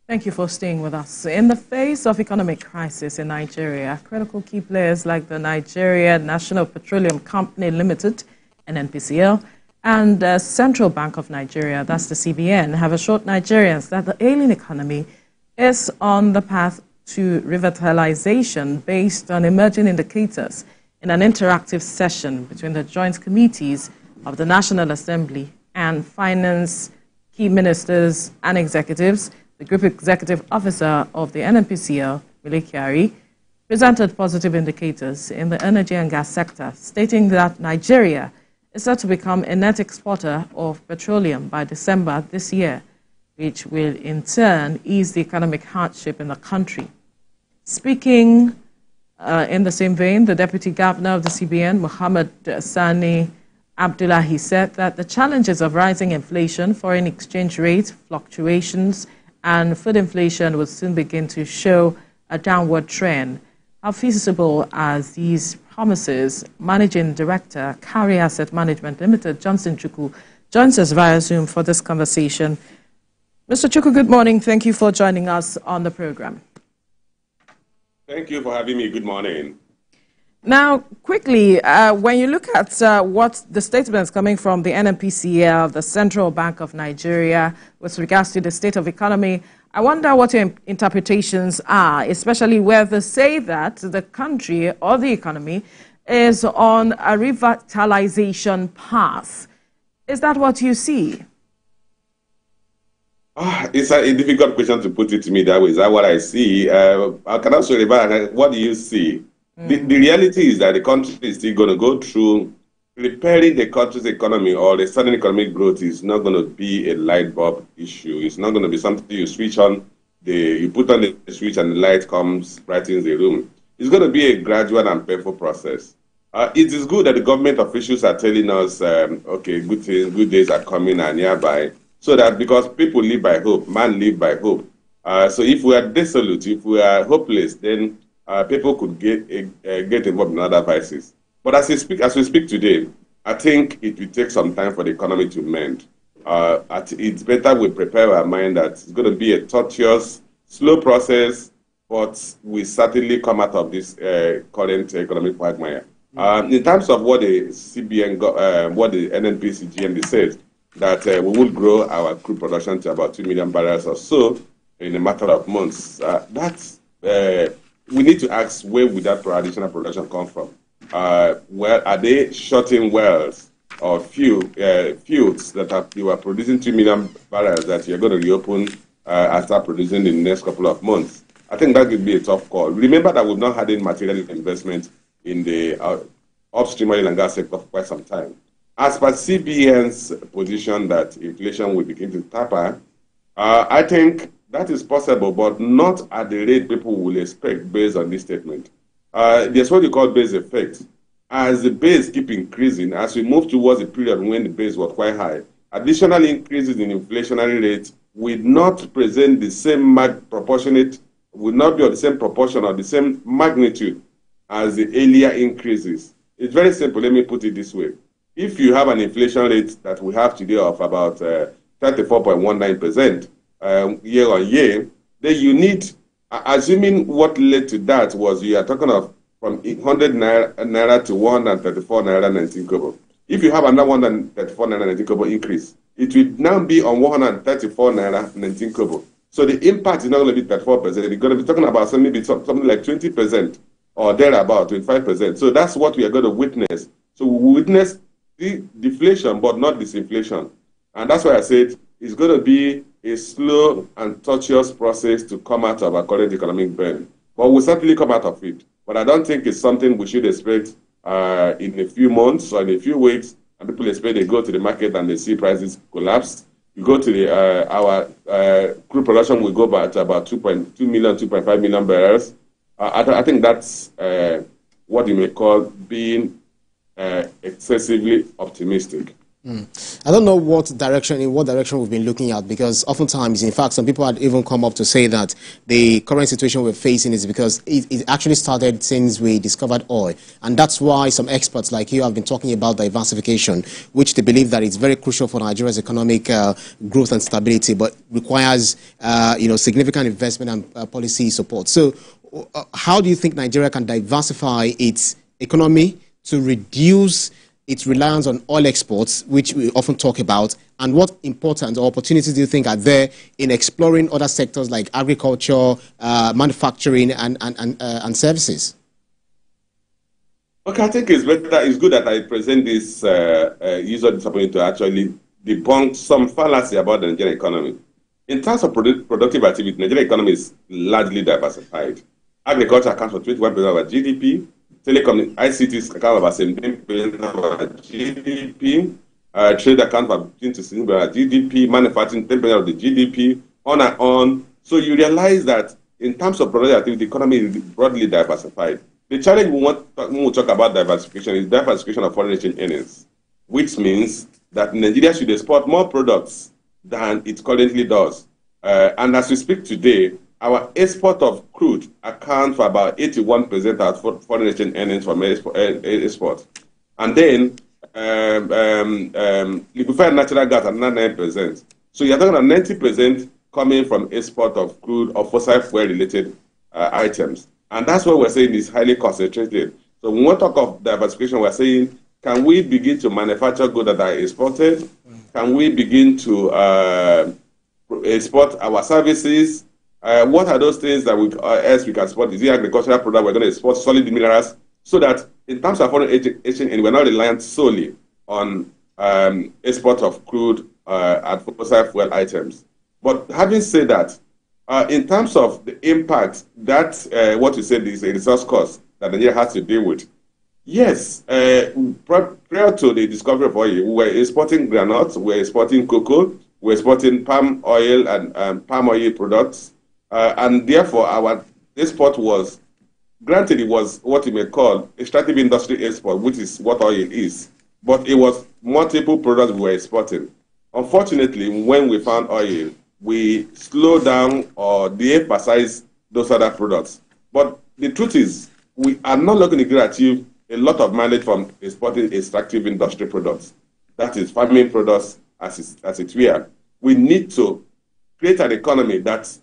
Thank you for staying with us. In the face of economic crisis in Nigeria, critical key players like the Nigerian National Petroleum Company Limited, NNPCL, and the Central Bank of Nigeria, that's the CBN, have assured Nigerians that the ailing economy is on the path to revitalisation based on emerging indicators in an interactive session between the joint committees of the National Assembly and finance key ministers and executives. The Group Executive Officer of the NNPCL, Mela Kyari, presented positive indicators in the energy and gas sector, stating that Nigeria is set to become a net exporter of petroleum by December this year, which will in turn ease the economic hardship in the country. Speaking in the same vein, the Deputy Governor of the CBN, Muhammad Sani Abdullahi, said that the challenges of rising inflation, foreign exchange rate fluctuations, and food inflation will soon begin to show a downward trend. How feasible are these promises? Managing Director, Kyari Asset Management Limited, Johnson Chukwu, joins us via Zoom for this conversation. Mr. Chukwu, good morning. Thank you for joining us on the program. Thank you for having me. Good morning. Now, quickly, when you look at what the statements coming from the NNPCL, the Central Bank of Nigeria, with regards to the state of economy, I wonder what your interpretations are, especially where they say that the country or the economy is on a revitalisation path. Is that what you see? It's a difficult question to put it to me that way. Is that what I see? I can also revert. What do you see? The reality is that the country is still going to go through repairing the country's economy, or the sudden economic growth is not going to be a light bulb issue. It's not going to be something you switch on, you put on the switch and the light comes brightens the room. It's going to be a gradual and painful process. It is good that the government officials are telling us, okay, good days are coming and nearby, so that because people live by hope, man live by hope. So if we are desolate, if we are hopeless, then people could get involved in other vices. But as we speak today, I think it will take some time for the economy to mend. It's better we prepare our mind that it's going to be a tortuous, slow process, but we certainly come out of this current economic quagmire. In terms of what the CBN, what the NNPCL said, that we will grow our crude production to about 2 million barrels or so in a matter of months. We need to ask, where would that additional production come from? Well, are they shutting wells or fields that you are producing 2 million barrels that you're going to reopen and start producing in the next couple of months? I think that would be a tough call. Remember that we've not had any material investment in the upstream oil and gas sector for quite some time. As per CBN's position that inflation will begin to taper, I think that is possible, but not at the rate people will expect based on this statement. There's what you call base effect. As the base keep increasing, as we move towards a period when the base was quite high, additional increases in inflationary rates will not present the same will not be of the same proportion or the same magnitude as the earlier increases. It's very simple. Let me put it this way. If you have an inflation rate that we have today of about 34.19%, year on year, then you need, assuming what led to that was you are talking of from 100 naira to 134 naira 19 kobo. If you have another 134 naira 19 kobo increase, it will now be on 134 naira 19 kobo. So the impact is not going to be 34%. You're going to be talking about something like 20% or thereabout, 25%. So that's what we are going to witness. So we will witness the deflation, but not disinflation. And that's why I said it's going to be a slow and tortuous process to come out of our current economic burn. But we'll certainly come out of it. But I don't think it's something we should expect in a few months or in a few weeks, and people expect they go to the market and they see prices collapse. You go to our crude production will go back to about 2.2 million, 2.5 million barrels. I think that's what you may call being excessively optimistic. I don't know in what direction we've been looking at, because oftentimes, in fact, some people had even come up to say that the current situation we're facing is because it actually started since we discovered oil. And that's why some experts like you have been talking about diversification, which they believe that it's very crucial for Nigeria's economic growth and stability, but requires significant investment and policy support. So how do you think Nigeria can diversify its economy to reduce its reliance on oil exports, which we often talk about, and what importance or opportunities do you think are there in exploring other sectors like agriculture, manufacturing, and services? Okay, I think it's good that I present this use of this opportunity to actually debunk some fallacy about the Nigerian economy. In terms of productive activity, the Nigerian economy is largely diversified. Agriculture accounts for 21% of our GDP. Telecom, ICTs account for about 17% of our GDP. Trade account for 15% of our GDP. Manufacturing, 10% of the GDP. On and on. So you realize that in terms of productive activity, the economy is broadly diversified. The challenge when we talk about diversification is diversification of foreign exchange earnings, which means that Nigeria should export more products than it currently does. And as we speak today, our export of crude accounts for about 81% of foreign exchange earnings from export. And then liquefied natural gas at 9%. So you're talking about 90% coming from export of crude or fossil fuel-related items. And that's what we're saying is highly concentrated. So when we talk of diversification, we're saying, can we begin to manufacture goods that are exported? Can we begin to export our services? What are those things that else we can export? Is it agricultural product? We're going to export solid minerals, so that in terms of foreign exchange, we're not reliant solely on export of crude and fossil fuel items. But having said that, in terms of the impact that what you said is a resource cost that Nigeria has to deal with, yes, prior to the discovery of oil, we were exporting granules, we were exporting cocoa, we were exporting palm oil and palm oil products. And therefore, our export was, granted, it was what you may call extractive industry export, which is what oil is. But it was multiple products we were exporting. Unfortunately, when we found oil, we slowed down or de-emphasized those other products. But the truth is, we are not looking to achieve a lot of mileage from exporting extractive industry products. That is farming products as it were. We need to create an economy that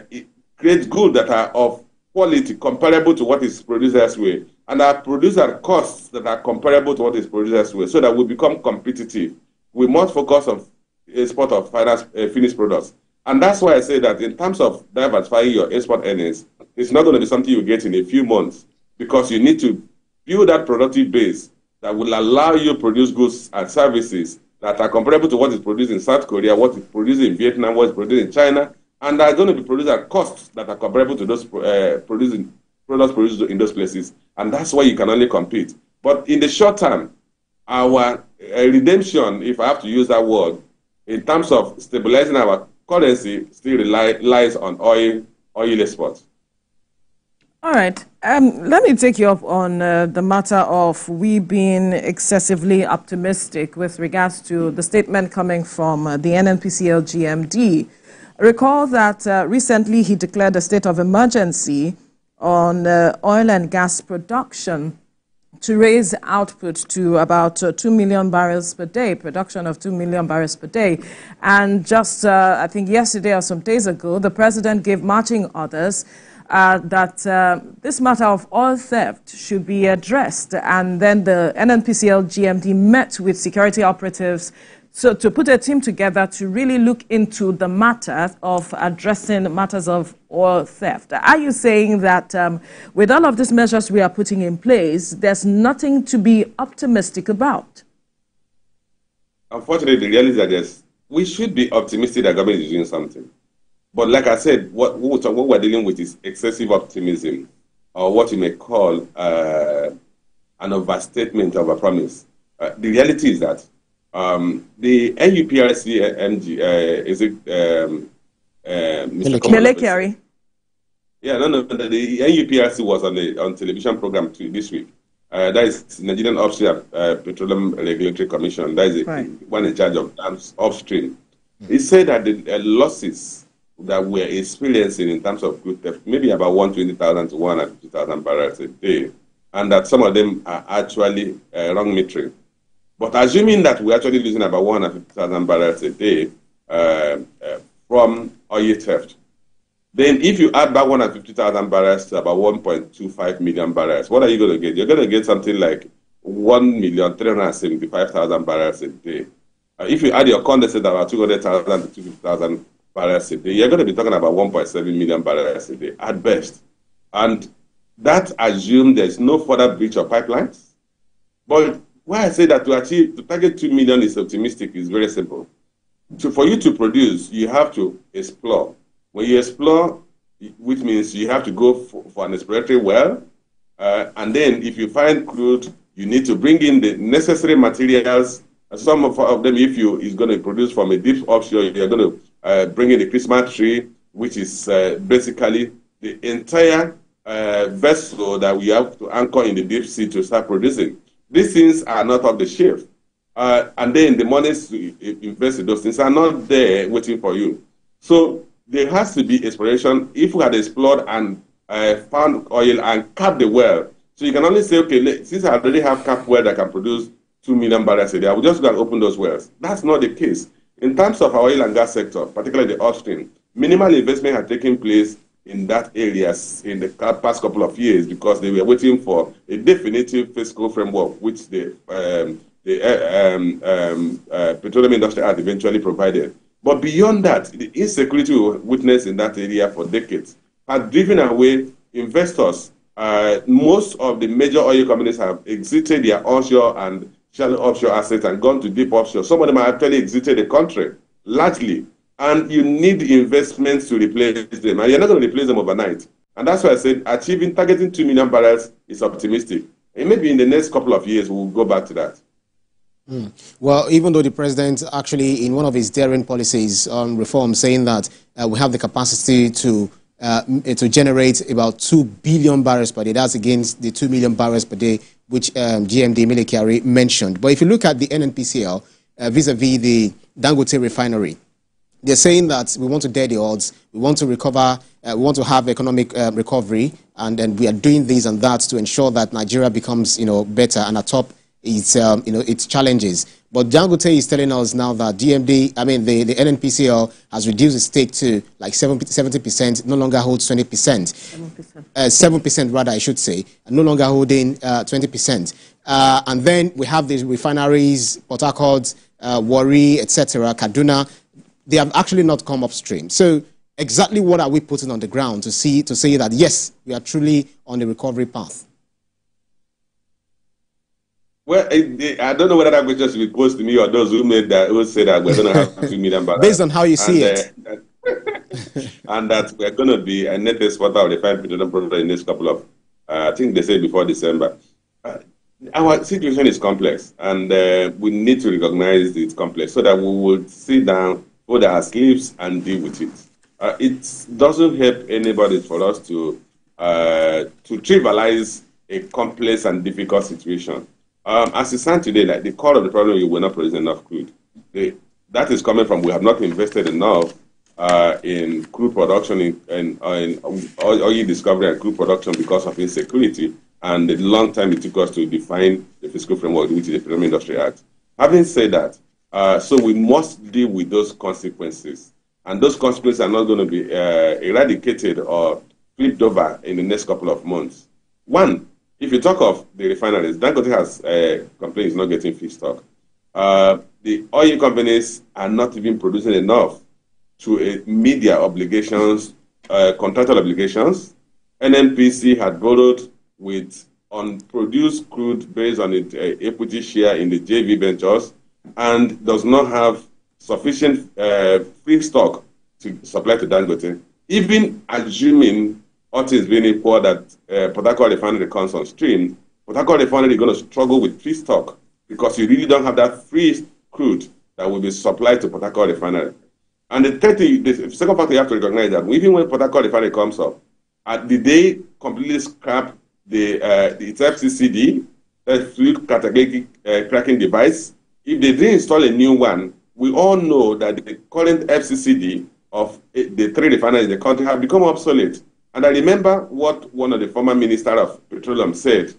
it creates goods that are of quality comparable to what is produced elsewhere, and are produced at costs that are comparable to what is produced elsewhere, so that we become competitive. We must focus on export of finished products. And that's why I say that in terms of diversifying your export earnings, it's not going to be something you get in a few months, because you need to build that productive base that will allow you to produce goods and services that are comparable to what is produced in South Korea, what is produced in Vietnam, what is produced in China, and are going to be produced at costs that are comparable to those products produced in those places. And that's why you can only compete. But in the short term, our redemption, if I have to use that word, in terms of stabilizing our currency, still relies on oil exports. All right. Let me take you up on the matter of we being excessively optimistic with regards to the statement coming from the NNPCL GMD. Recall that recently he declared a state of emergency on oil and gas production to raise output to about 2 million barrels per day, production of 2 million barrels per day. And just, I think yesterday or some days ago, the president gave marching orders that this matter of oil theft should be addressed. And then the NNPCL GMD met with security operatives to put a team together to really look into the matter of addressing matters of oil theft. Are you saying that with all of these measures we are putting in place, there's nothing to be optimistic about? Unfortunately, the reality is that we should be optimistic that government is doing something. But like I said, what we're dealing with is excessive optimism, or what you may call an overstatement of a promise. The reality is that the NUPRC MG, is it Mr. Mela Kyari? Yeah, no. The NUPRC was on television program this week, that is Nigerian Offshore Petroleum Regulatory Commission. That is the one in charge of dams upstream. He said that the losses that we're experiencing in terms of crude theft, maybe about 120,000 to 150,000 barrels a day, and that some of them are actually wrong metering. But assuming that we're actually losing about 150,000 barrels a day from oil theft, then if you add back 150,000 barrels to about 1.25 million barrels, what are you going to get? You're going to get something like 1,375,000 barrels a day. If you add your condensate about 200,000 to 250,000 barrels a day, you're going to be talking about 1.7 million barrels a day at best. And that assumes there's no further breach of pipelines. But why I say that to target 2 million is optimistic is very simple. So for you to produce, you have to explore. When you explore, which means you have to go for an exploratory well, and then if you find crude, you need to bring in the necessary materials. Some of them, if you is going to produce from a deep offshore, you're going to bring in the Christmas tree, which is basically the entire vessel that we have to anchor in the deep sea to start producing. These things are not off the shelf. And then the monies to invest in those things are not there waiting for you. So there has to be exploration. If we had explored and found oil and capped the well, so you can only say, okay, since I already have capped well that can produce 2 million barrels a day, I will just go and open those wells. That's not the case. In terms of our oil and gas sector, particularly the upstream, minimal investment had taken place in that areas in the past couple of years because they were waiting for a definitive fiscal framework, which the petroleum industry had eventually provided. But beyond that, the insecurity we witnessed in that area for decades had driven away investors. Most of the major oil companies have exited their onshore and shallow offshore assets and gone to deep offshore. Some of them have actually exited the country, largely. And you need investments to replace them. And you're not going to replace them overnight. And that's why I said targeting 2 million barrels is optimistic. And maybe in the next couple of years, we'll go back to that. Well, even though the president actually, in one of his daring policies on reform, saying that we have the capacity to generate about 2 billion barrels per day, that's against the 2 million barrels per day, which GMD Mela Kyari mentioned. But if you look at the NNPCL vis-a-vis the Dangote refinery, they're saying that we want to dare the odds, we want to recover, we want to have economic recovery, and then we are doing this and that to ensure that Nigeria becomes, better and atop its, its challenges. But Dangote is telling us now that the NNPCL has reduced its stake to like 70%, no longer holds 20%. 7% rather, I should say, no longer holding 20%. And then we have these refineries, Port Harcourt, Warri, etc., Kaduna. They have actually not come upstream. So exactly what are we putting on the ground to say that, yes, we are truly on the recovery path? Well, I don't know whether that question should be posed to me or those who say that we're going to have 2 million barrels. Based on how you see it. And that we're going to be a net exporter of refined petroleum product in the next couple of, I think they said before December. Our situation is complex, and we need to recognize it's complex so that we will sit down, hold our sleeves, and deal with it. It doesn't help anybody for us to trivialize a complex and difficult situation. As it stands today, like the core of the problem, you will not produce enough crude. That is coming from we have not invested enough in crude production, in oil discovery and crude production because of insecurity and the long time it took us to define the fiscal framework, which is the Petroleum Industry Act. Having said that, so we must deal with those consequences. And those consequences are not going to be eradicated or flipped over in the next couple of months. One, if you talk of the refineries, Dangote has complained it's not getting feedstock. The oil companies are not even producing enough to meet their obligations, contractual obligations. NNPC had borrowed with unproduced crude based on its equity share in the JV ventures and does not have sufficient free stock to supply to Dangote. Even assuming all things being equal that Port Harcourt refinery comes on stream, Port Harcourt refinery is going to struggle with free stock because you really don't have that free crude that will be supplied to Port Harcourt refinery. And the second factor you have to recognize that even when Port Harcourt refinery comes up, did they completely scrap its FCCD fluid category cracking device. If they didn't install a new one, we all know that the current FCCD of the 3 refineries in the country have become obsolete. And I remember what one of the former minister of Petroleum said.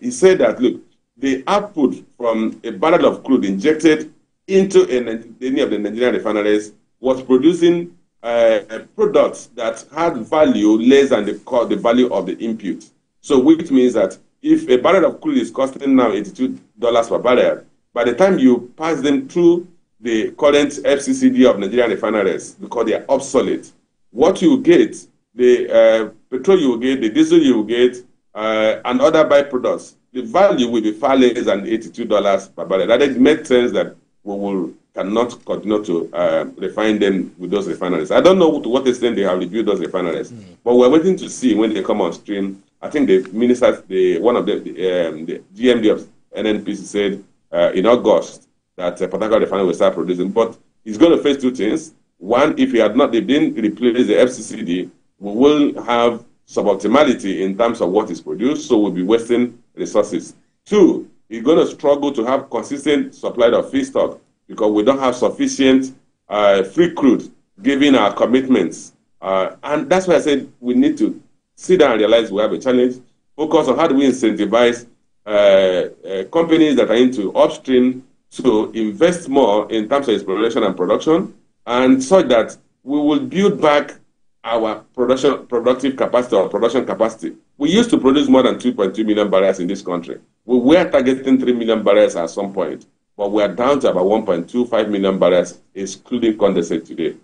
He said that, look, the output from a barrel of crude injected into any of the Nigerian refineries was producing products that had value less than the value of the input. So which means that if a barrel of crude is costing now $82 per barrel, by the time you pass them through the current FCCD of Nigerian refineries, because they are obsolete, what you get, the petrol you will get, the diesel you will get, and other byproducts, the value will be far less than $82 per barrel. That it makes sense that we cannot continue to refine them with those refineries. I don't know to what extent they have reviewed those refineries, but we're waiting to see when they come on stream. I think the ministers, one of the GMD of NNPCL said in August that Port Harcourt refinery will start producing. But he's going to face 2 things. One, if they didn't replace the FCCD, we will have suboptimality in terms of what is produced, so we'll be wasting resources. 2, he's going to struggle to have consistent supply of feedstock because we don't have sufficient free crude given our commitments. And that's why I said we need to sit down and realize we have a challenge, focus on how do we incentivize companies that are into upstream to invest more in terms of exploration and production, and so that we will build back our productive capacity or production capacity. We used to produce more than 2.2 million barrels in this country. We were targeting 3 million barrels at some point, but we are down to about 1.25 million barrels, excluding condensate today.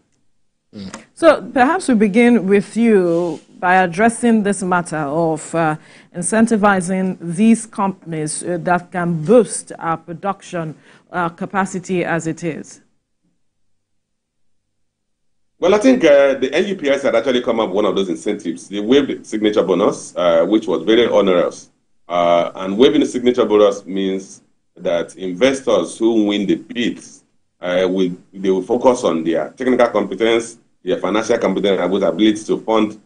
So perhaps we begin with you by addressing this matter of incentivizing these companies that can boost our production capacity as it is. Well, I think the NUPS had actually come up with one of those incentives. They waived the signature bonus, which was very onerous. And waiving the signature bonus means that investors who win the bids, they will focus on their technical competence, their financial competence, and ability to fund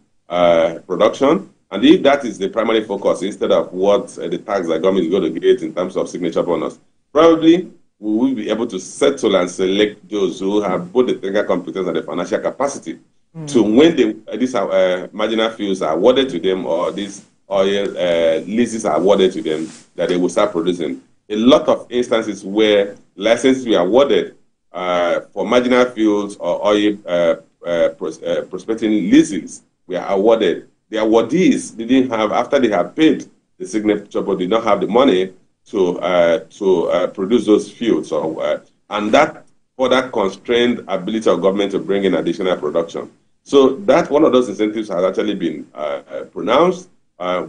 production. And if that is the primary focus, instead of what the tax the government is going to get in terms of signature bonus, probably we will be able to settle and select those who have both the technical competence and the financial capacity to when these marginal fuels are awarded to them, or these oil leases are awarded to them, that they will start producing. A lot of instances where licenses were awarded for marginal fuels or oil prospecting leases were awarded. The awardees didn't have, after they had paid the signature, but did not have the money to produce those fuels. So, and that further constrained ability of government to bring in additional production. So that one of those incentives has actually been pronounced.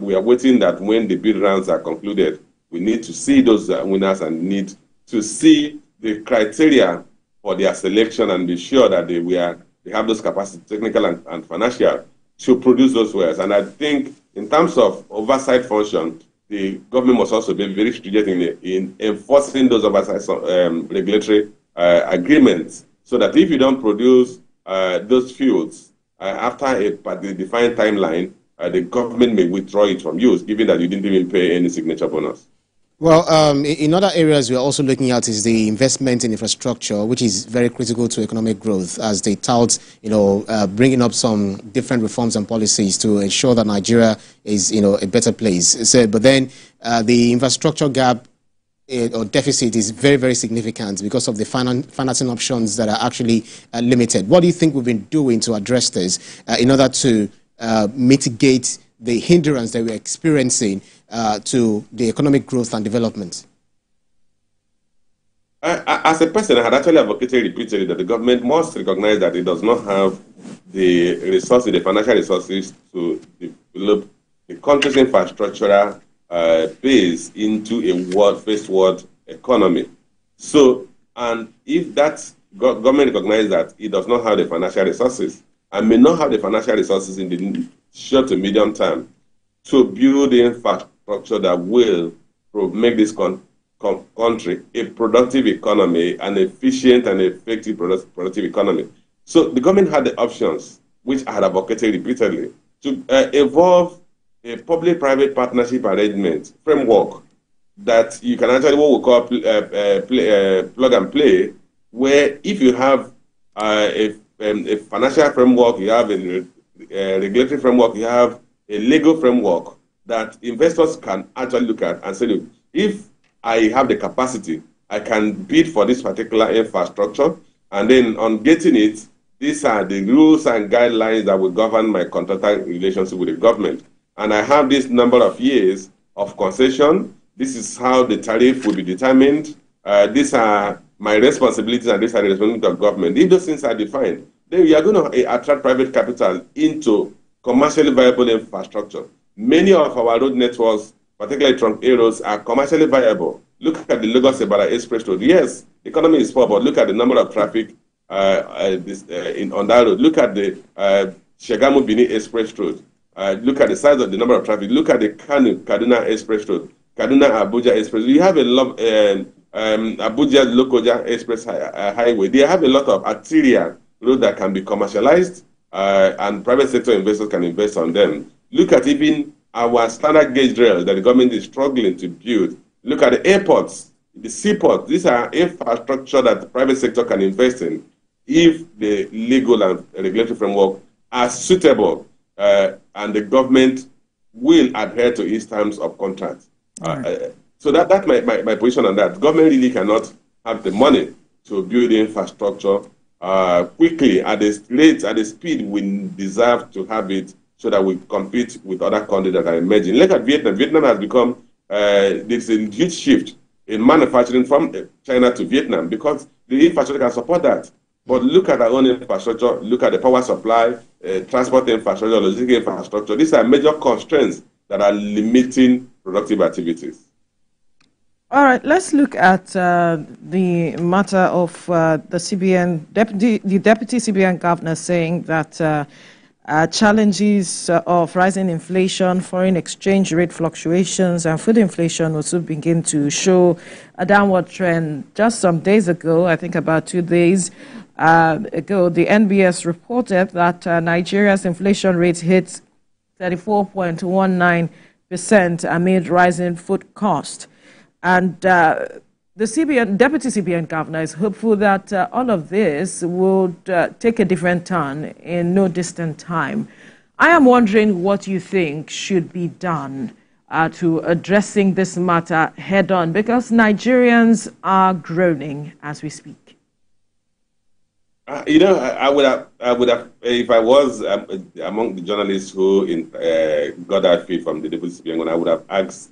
We are waiting that when the bid rounds are concluded, we need to see those winners and need to see the criteria for their selection and be sure that they have those capacity, technical and financial, to produce those wares. And I think in terms of oversight function, the government must also be very stringent in enforcing those oversight regulatory agreements, so that if you don't produce those fuels after a defined timeline, the government may withdraw it from use, given that you didn't even pay any signature bonus. Well, in other areas we are also looking at is the investment in infrastructure, which is very critical to economic growth, as they tout, bringing up some different reforms and policies to ensure that Nigeria is, a better place. So, but then the infrastructure gap or deficit is very, very significant because of the financing options that are actually limited. What do you think we've been doing to address this in order to mitigate the hindrance that we're experiencing to the economic growth and development? As a person, I had actually advocated repeatedly that the government must recognize that it does not have the resources, the financial resources, to develop the country's infrastructural base into a first world economy. So, and if that government recognizes that it does not have the financial resources and may not have the financial resources in the short to medium term to build the infrastructure that will make this country a productive economy, an efficient and effective productive economy. So the government had the options, which I had advocated repeatedly, to evolve a public-private partnership arrangement framework that you can actually what we call plug and play, where if you have a financial framework, you have a regulatory framework, you have a legal framework that investors can actually look at and say, look, if I have the capacity, I can bid for this particular infrastructure, and then on getting it, these are the rules and guidelines that will govern my contractual relationship with the government. And I have this number of years of concession. This is how the tariff will be determined. These are my responsibilities and these are the responsibilities of government. If those things are defined, then we are going to attract private capital into commercially viable infrastructure. Many of our road networks, particularly trunk roads, are commercially viable. Look at the Lagos-Ibadan Express Road. Yes, the economy is poor, but look at the number of traffic on that road. Look at the Shagamu-Bini Express Road. Look at the size of the number of traffic. Look at the Kaduna Express Road, Kaduna-Abuja Express. You have a lot, Abuja-Lokoja Express Highway. They have a lot of arterial road that can be commercialized, and private sector investors can invest on them. Look at even our standard gauge rails that the government is struggling to build. Look at the airports, the seaports. These are infrastructure that the private sector can invest in if the legal and regulatory framework are suitable, and the government will adhere to its terms of contract. Right. So that's my position on that. Government really cannot have the money to build the infrastructure quickly at the rate, at the speed we deserve to have it, so that we compete with other countries that are emerging. Look at Vietnam. Vietnam has become, there's a huge shift in manufacturing from China to Vietnam because the infrastructure can support that. But look at our own infrastructure, look at the power supply, transport infrastructure, logistics infrastructure. These are major constraints that are limiting productive activities. All right, let's look at the matter of the CBN, the deputy CBN governor saying that challenges of rising inflation, foreign exchange rate fluctuations, and food inflation will soon begin to show a downward trend. Just some days ago, I think about 2 days ago, the NBS reported that Nigeria's inflation rate hit 34.19% amid rising food costs. And the deputy CBN governor is hopeful that all of this would take a different turn in no distant time. I am wondering what you think should be done to addressing this matter head on, because Nigerians are groaning as we speak. I would have, if I was among the journalists who got that feed from the deputy CBN, I would have asked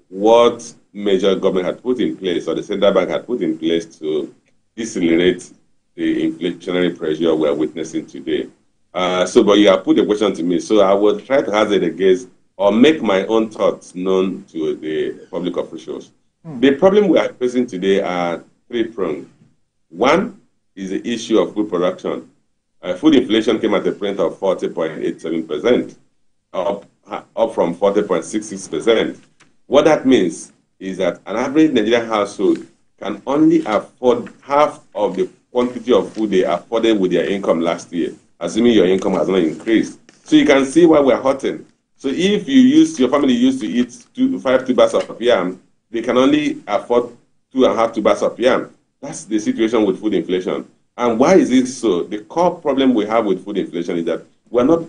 what major government had put in place, or the central bank had put in place, to decelerate the inflationary pressure we're witnessing today. But you have put the question to me, so I will try to hazard a guess or make my own thoughts known to the public officials. The problem we are facing today are three-pronged. One is the issue of food production. Food inflation came at a rate of 40.87%, up from 40.66%. What that means is that an average Nigerian household can only afford half of the quantity of food they afforded with their income last year, assuming your income has not increased. So you can see why we're hurting. So if your family used to eat 5 tubers of yam, they can only afford 2.5 tubers of yam. That's the situation with food inflation. And why is this so? The core problem we have with food inflation is that we're not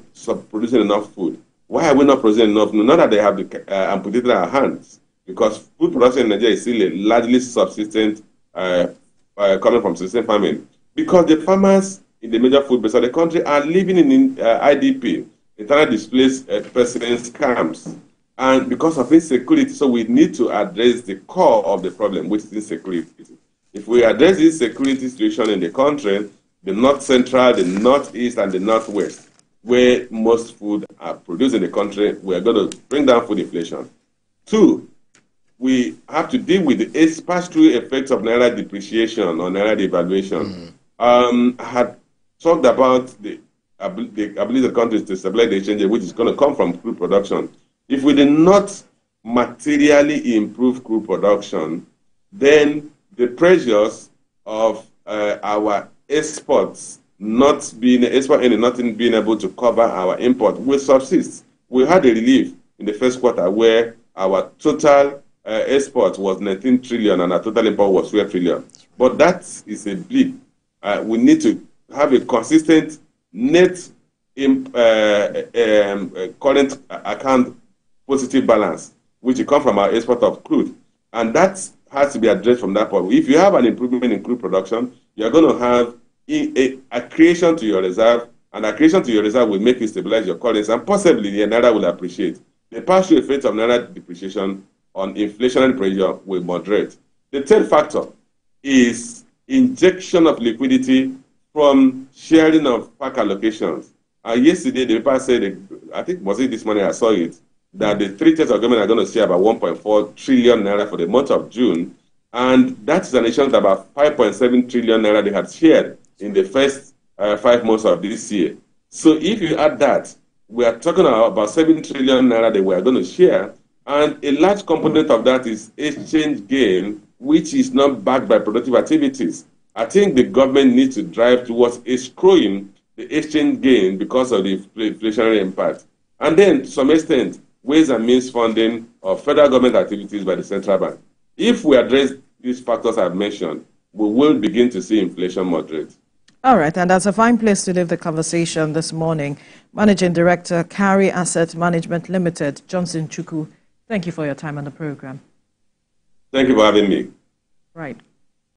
producing enough food. Why are we not producing enough? Not that they have amputated our hands, because food production in Nigeria is still a largely subsistent, coming from subsistence farming. Because the farmers in the major food base of the country are living in IDP, internally displaced persons camps. And because of insecurity, so we need to address the core of the problem, which is insecurity. If we address this security situation in the country, the North Central, the Northeast, and the Northwest, where most food are produced in the country, we are going to bring down food inflation. Two, we have to deal with the pass-through effects of Naira depreciation or Naira devaluation. I had talked about the ability of the countries to stabilize the exchange rate, which is going to come from crude production. If we did not materially improve crude production, then the pressures of our exports not being able to cover our import will subsist. We had a relief in the first quarter where our total export was 19 trillion and our total import was 12 trillion. But that is a blip. We need to have a consistent net current account positive balance, which will come from our export of crude. And that has to be addressed from that point. If you have an improvement in crude production, you're going to have a creation to your reserve, and a creation to your reserve will make you stabilize your currency, and possibly the Naira will appreciate. The partial effect of Naira depreciation on inflationary pressure will moderate. The third factor is injection of liquidity from sharing of park allocations. Yesterday, the paper said, I think, was it this morning I saw it, that the three tiers of government are going to share about 1.4 trillion naira for the month of June. And that's an addition to about 5.7 trillion naira they had shared in the first 5 months of this year. So if you add that, we are talking about 7 trillion naira that we are going to share. And a large component of that is exchange gain, which is not backed by productive activities. I think the government needs to drive towards escrowing the exchange gain because of the inflationary impact. And then, to some extent, ways and means funding of federal government activities by the central bank. If we address these factors I've mentioned, we will begin to see inflation moderate. All right, and that's a fine place to leave the conversation this morning. Managing Director, Kyari Asset Management Limited, Johnson Chukwu, thank you for your time on the program. Thank you for having me. Right.